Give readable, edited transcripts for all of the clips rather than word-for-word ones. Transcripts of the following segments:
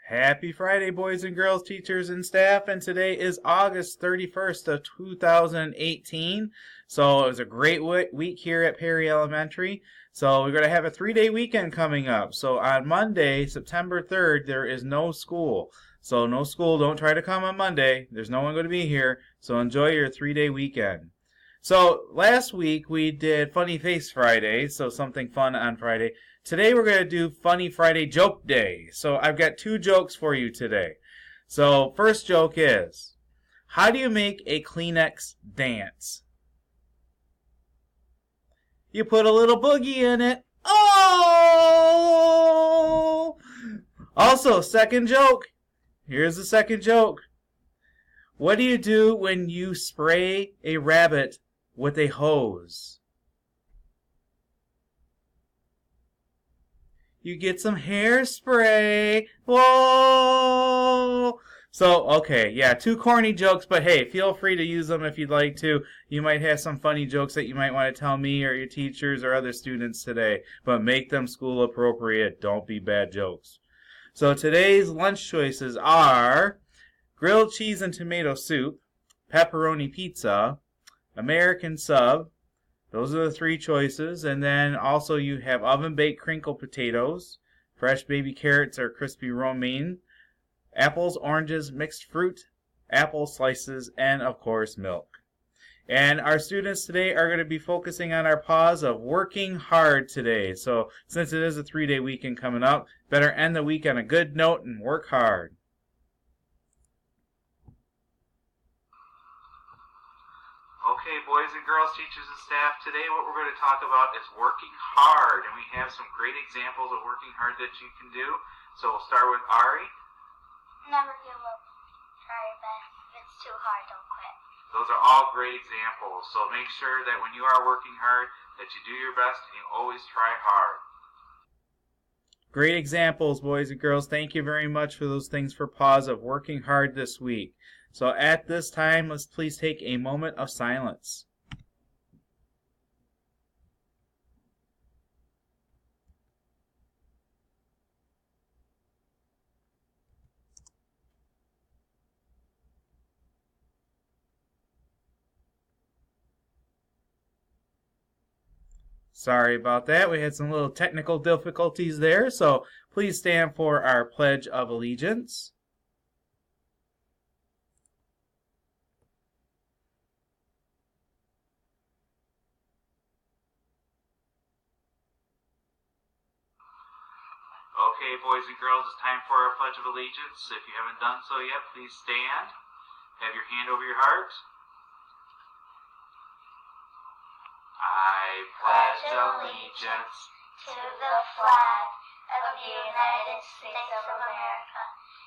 Happy Friday, boys and girls, teachers and staff, and today is August 31st of 2018. So it was a great week here at Perry Elementary. So we're going to have a 3-day weekend coming up. So on Monday, September 3rd, there is no school. So no school, don't try to come on Monday. There's no one going to be here. So enjoy your 3-day weekend. So last week we did Funny Face Friday, so something fun on Friday. Today we're going to do Funny Friday Joke Day. So I've got 2 jokes for you today. So first joke is, how do you make a Kleenex dance? You put a little boogie in it. Oh! Also, second joke. Here's the second joke. What do you do when you spray a rabbit with a hose? You get some hairspray. Whoa! So, okay, yeah, 2 corny jokes, but hey, feel free to use them if you'd like to. You might have some funny jokes that you might want to tell me or your teachers or other students today, but make them school appropriate. Don't be bad jokes. So today's lunch choices are grilled cheese and tomato soup, pepperoni pizza, American sub. Those are the 3 choices. And then also you have oven-baked crinkle potatoes, fresh baby carrots or crispy romaine, apples, oranges, mixed fruit, apple slices, and of course milk. And our students today are going to be focusing on our pause of working hard today. So since it is a 3-day weekend coming up, better end the week on a good note and work hard. Okay, boys and girls, teachers and staff, today what we're going to talk about is working hard. And we have some great examples of working hard that you can do. So we'll start with Ari. Never give up. Try your best. If it's too hard, don't quit. Those are all great examples. So make sure that when you are working hard, that you do your best and you always try hard. Great examples, boys and girls. Thank you very much for those things for pause of working hard this week. So at this time, let's please take a moment of silence. Sorry about that. We had some little technical difficulties there. So please stand for our Pledge of Allegiance. Okay, boys and girls, it's time for our Pledge of Allegiance. If you haven't done so yet, please stand. Have your hand over your heart. I pledge allegiance to the flag of the United States of America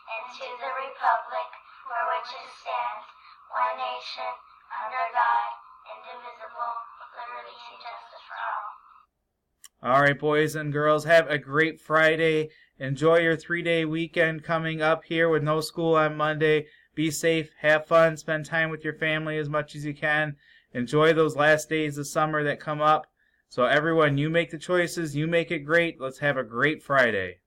and to the republic for which it stands, one nation, under God, indivisible, with liberty and justice for all. All right, boys and girls, have a great Friday. Enjoy your 3-day weekend coming up here with no school on Monday. Be safe, have fun, spend time with your family as much as you can. Enjoy those last days of summer that come up. So everyone, you make the choices, you make it great. Let's have a great Friday.